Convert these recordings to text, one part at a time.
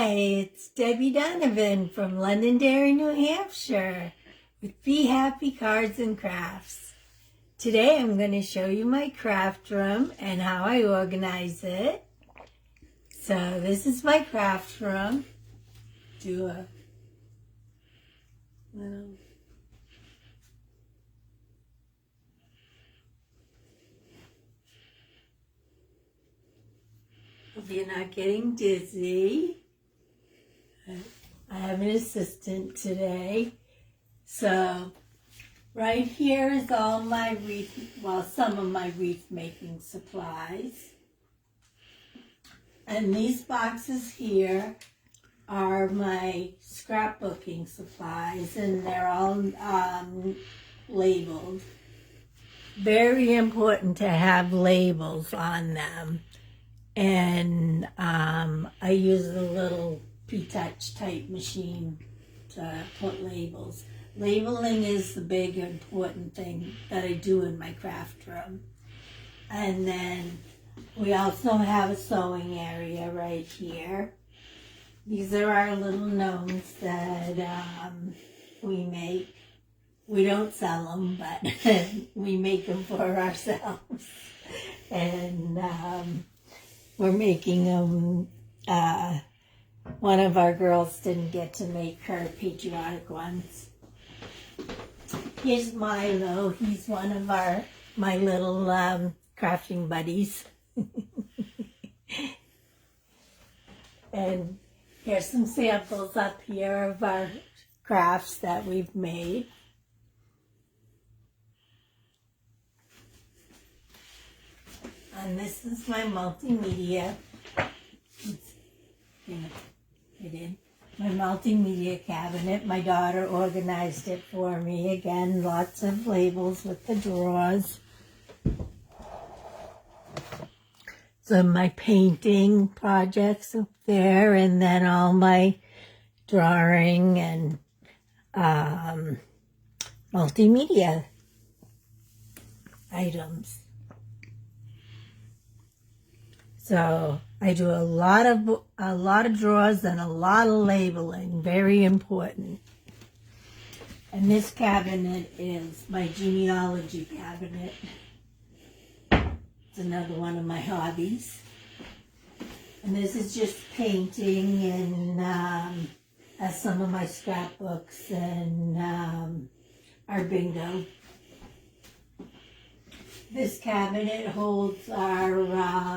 Hi, it's Debbie Donovan from Londonderry, New Hampshire with Be Happy Cards and Crafts. Today I'm going to show you my craft room and how I organize it. So this is my craft room. Do a little... If you're not getting dizzy, I have an assistant today. So right here is all my wreath, well, some of my wreath making supplies. And these boxes here are my scrapbooking supplies, and they're all labeled. Very important to have labels on them. And I use a little P-Touch type machine to put labels. Labeling is the big important thing that I do in my craft room. And then we also have a sewing area right here. These are our little gnomes that we make. We don't sell them, but we make them for ourselves. And we're making them, one of our girls didn't get to make her patriotic ones. Here's Milo. He's one of my little crafting buddies. And here's some samples up here of our crafts that we've made. And this is my multimedia. My multimedia cabinet. My daughter organized it for me. Again, lots of labels with the drawers. So my painting projects up there, and then all my drawing and multimedia items. So I do a lot of drawers and a lot of labeling, very important. And this cabinet is my genealogy cabinet. It's another one of my hobbies. And this is just painting and some of my scrapbooks and our bingo. This cabinet holds our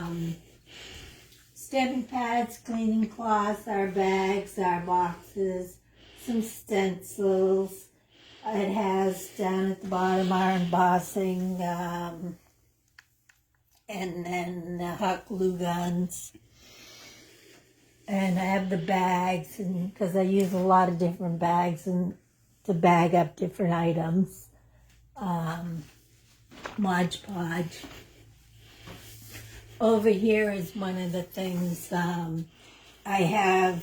stamping pads, cleaning cloths, our bags, our boxes, some stencils. It has down at the bottom our embossing, and then hot glue guns. And I have the bags, and because I use a lot of different bags and to bag up different items. Mod Podge. Over here is one of the things, I have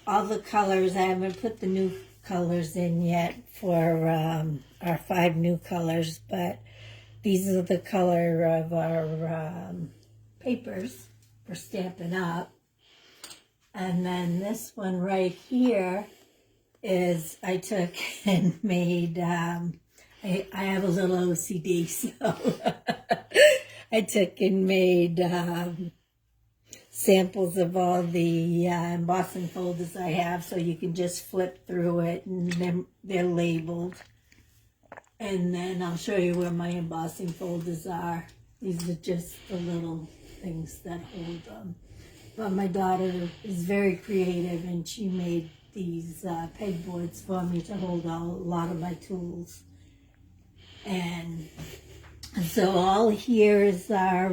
all the colors. I haven't put the new colors in yet for our 5 new colors, but these are the color of our papers for Stampin' Up. And then this one right here is I took and made, I have a little OCD, so I took and made samples of all the embossing folders I have, so you can just flip through it and they're labeled. And then I'll show you where my embossing folders are. These are just the little things that hold them. But my daughter is very creative, and she made these pegboards for me to hold a lot of my tools. And so all here is our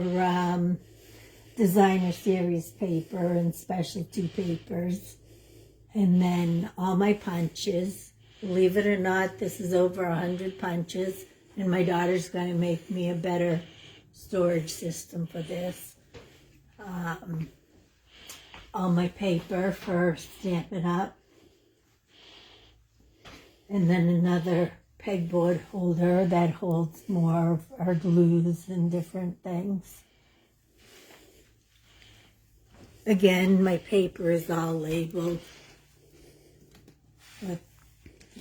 designer series paper and specialty papers. And then all my punches. Believe it or not, this is over 100 punches. And my daughter's going to make me a better storage system for this. All my paper for Stampin' Up. And then another pegboard holder that holds more of our glues and different things. Again, my paper is all labeled with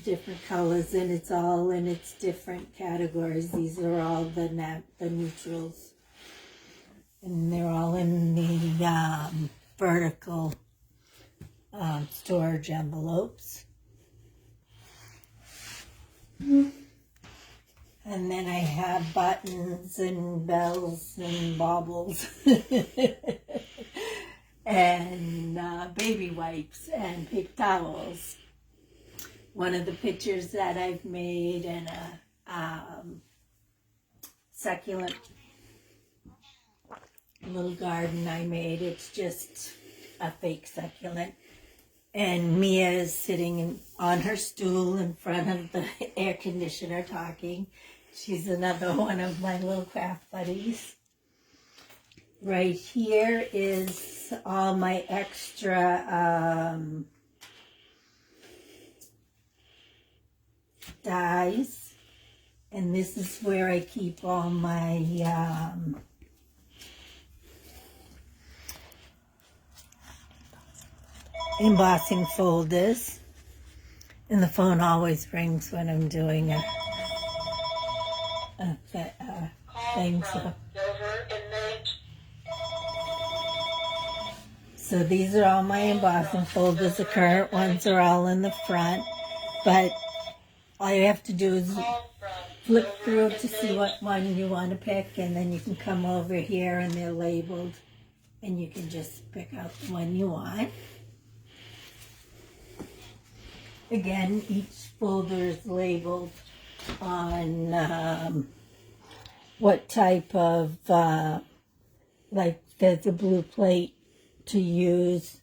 different colors, and it's all in its different categories. These are all the neutrals, and they're all in the vertical storage envelopes. And then I have buttons and bells and baubles and baby wipes and paper towels. One of the pictures that I've made in a succulent little garden I made. It's just a fake succulent. And Mia is sitting on her stool in front of the air conditioner talking. She's another one of my little craft buddies. Right here is all my extra dies. And this is where I keep all my embossing folders. And the phone always rings when I'm doing a thing. So these are all my embossing folders. The current ones are all in the front, but all you have to do is flip through to see what one you want to pick, and then you can come over here and they're labeled, and you can just pick out the one you want. Again, each folder is labeled on what type of, like there's a blue plate to use.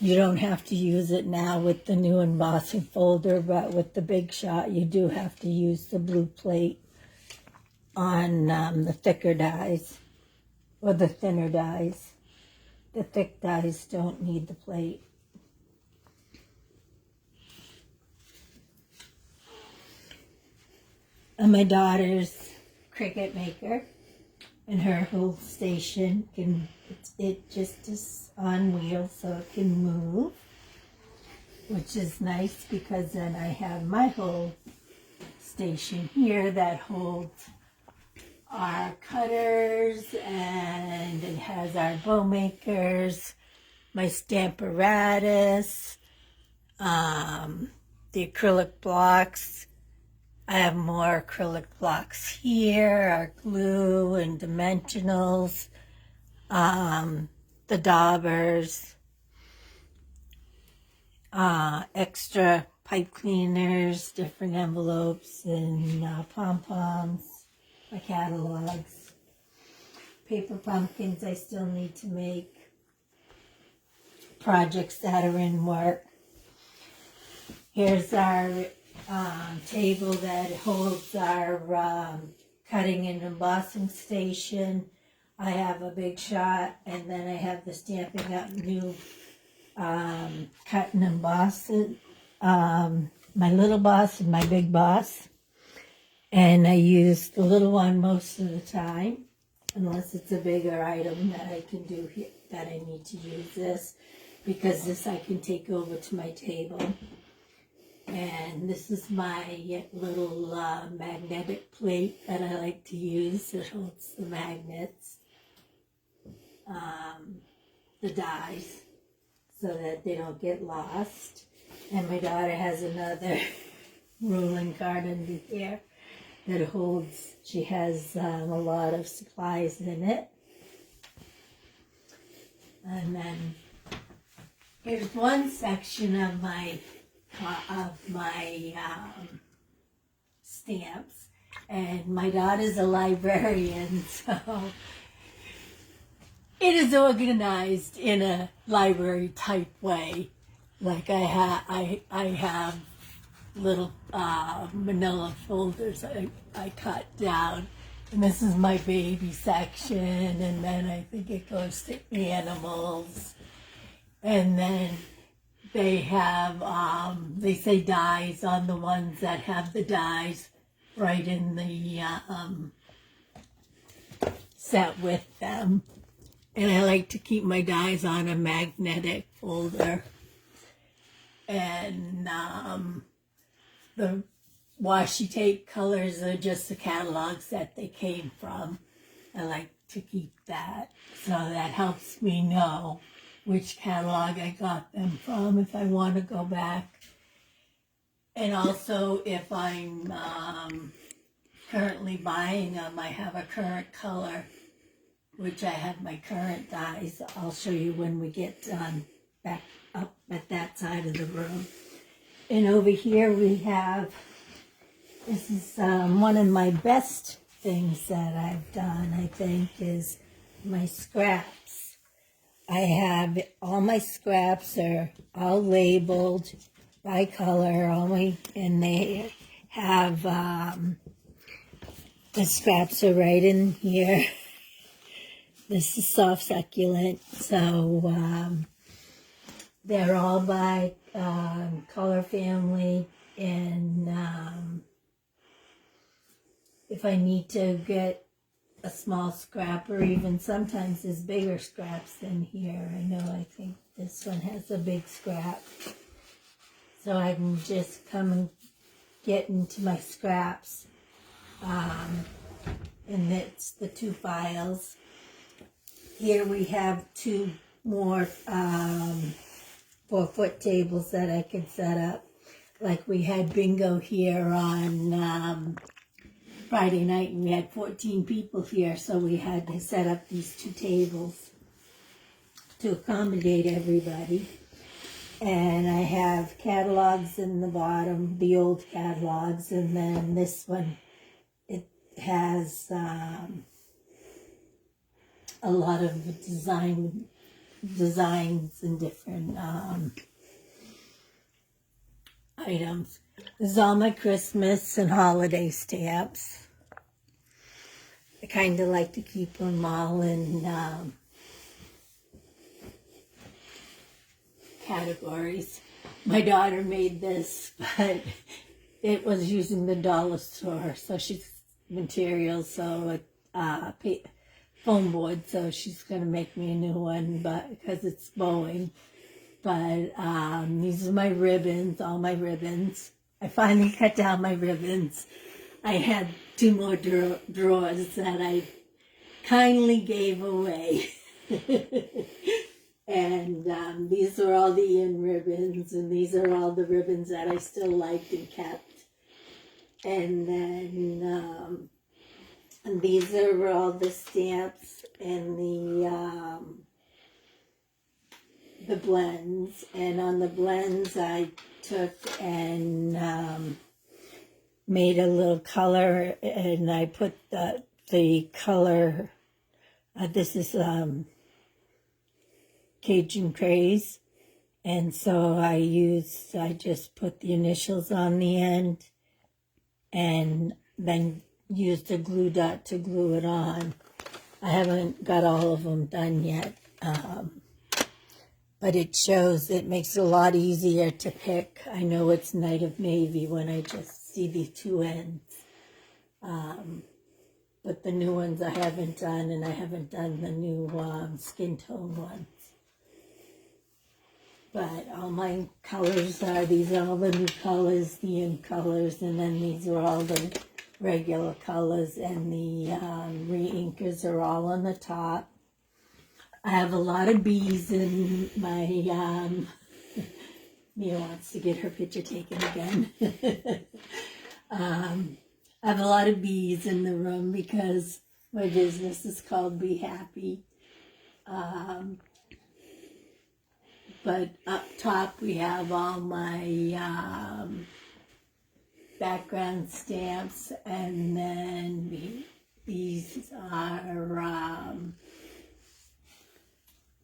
You don't have to use it now with the new embossing folder, but with the Big Shot, you do have to use the blue plate on the thicker dies or the thinner dies. The thick dies don't need the plate. And my daughter's Cricut maker, and her whole station it just is on wheels, so it can move, which is nice because then I have my whole station here that holds our cutters, and it has our bow makers, my stamp apparatus, the acrylic blocks. I have more acrylic blocks here, our glue and dimensionals, the daubers, extra pipe cleaners, different envelopes, and pom-poms, my catalogs, paper pumpkins I still need to make, projects that are in work. Here's our table that holds our cutting and embossing station. I have a Big Shot, and then I have the Stampin' Up! New cut and emboss it, my little boss and my big boss. And I use the little one most of the time, unless it's a bigger item that I can do here, that I need to use this, because this I can take over to my table. And this is my little magnetic plate that I like to use. It holds the magnets, the dies, so that they don't get lost. And my daughter has another rolling cart under here that holds, she has a lot of supplies in it. And then here's one section of my stamps, and my daughter's a librarian, so it is organized in a library type way. Like I have little manila folders I cut down, and this is my baby section, and then I think it goes to animals, and then they have, they say dies on the ones that have the dies right in the set with them. And I like to keep my dies on a magnetic folder. And the washi tape colors are just the catalogs that they came from. I like to keep that, so that helps me know which catalog I got them from if I want to go back. And also if I'm currently buying them, I have a current color, which I have my current dies. I'll show you when we get done back up at that side of the room. And over here we have, this is one of my best things that I've done, I think, is my scraps. I have all my scraps are all labeled by color, and they have, the scraps are right in here. This is soft succulent, so they're all by color family, and if I need to get a small scrap, or even sometimes there's bigger scraps than here. I think this one has a big scrap. So I can just come and get into my scraps. And it's the 2 files. Here we have 2 more 4-foot tables that I can set up. Like we had bingo here on Friday night, and we had 14 people here, so we had to set up these 2 tables to accommodate everybody. And I have catalogs in the bottom, the old catalogs, and then this one, it has a lot of designs and different items. This is all my Christmas and holiday stamps. I kind of like to keep them all in categories. My daughter made this, but it was using the dollar store, so she's materials, so foam board, so she's gonna make me a new one, but because it's Boeing. But these are my ribbons, all my ribbons. I finally cut down my ribbons. I had 2 more drawers that I kindly gave away. And these are all the in ribbons, and these are all the ribbons that I still liked and kept. And then and these are all the stamps and the blends. And on the blends I took and made a little color, and I put the color, this is Cajun Craze, and so I just put the initials on the end and then used a glue dot to glue it on. I haven't got all of them done yet, but it makes it a lot easier to pick. I know it's Night of Navy when I just see the 2 ends, but the new ones I haven't done, and I haven't done the new skin tone ones. But all my colors these are all the new colors, the in colors, and then these are all the regular colors, and the re-inkers are all on the top. I have a lot of bees in my, Mia wants to get her picture taken again. I have a lot of bees in the room because my business is called Be Happy. But up top we have all my background stamps, and then these are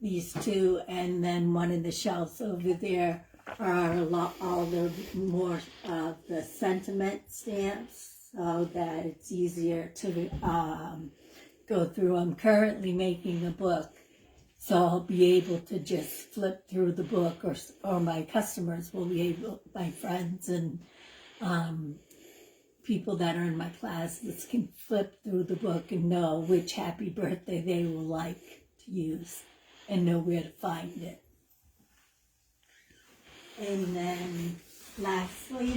these 2, and then one of the shelves over there are all the more the sentiment stamps, so that it's easier to go through. I'm currently making a book, so I'll be able to just flip through the book, or my customers will be able, my friends and people that are in my classes can flip through the book and know which happy birthday they will like. to use and know where to find it. And then lastly,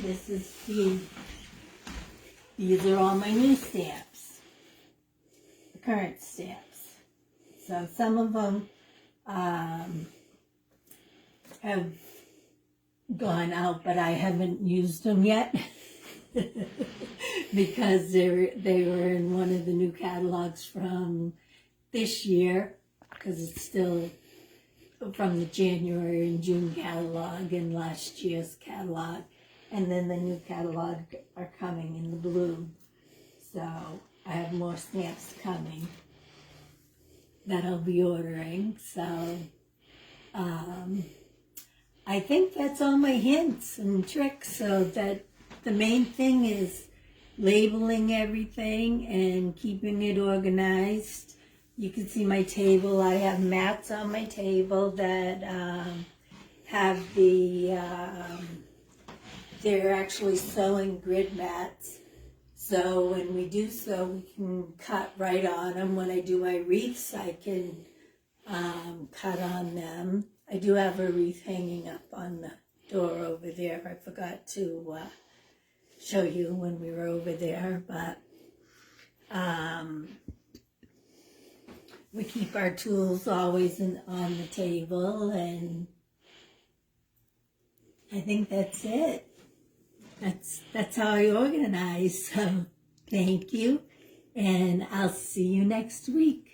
these are all my new stamps, the current stamps. So some of them have gone out, but I haven't used them yet because they were in one of the new catalogs from this year, because it's still from the January and June catalog and last year's catalog, and then the new catalog are coming in the blue. So I have more stamps coming that I'll be ordering. So I think that's all my hints and tricks. So that the main thing is labeling everything and keeping it organized. You can see my table. I have mats on my table that have they're actually sewing grid mats. So when we do sew, we can cut right on them. When I do my wreaths, I can cut on them. I do have a wreath hanging up on the door over there. I forgot to show you when we were over there, but we keep our tools always on the table, and I think that's it. That's how I organize. So thank you, and I'll see you next week.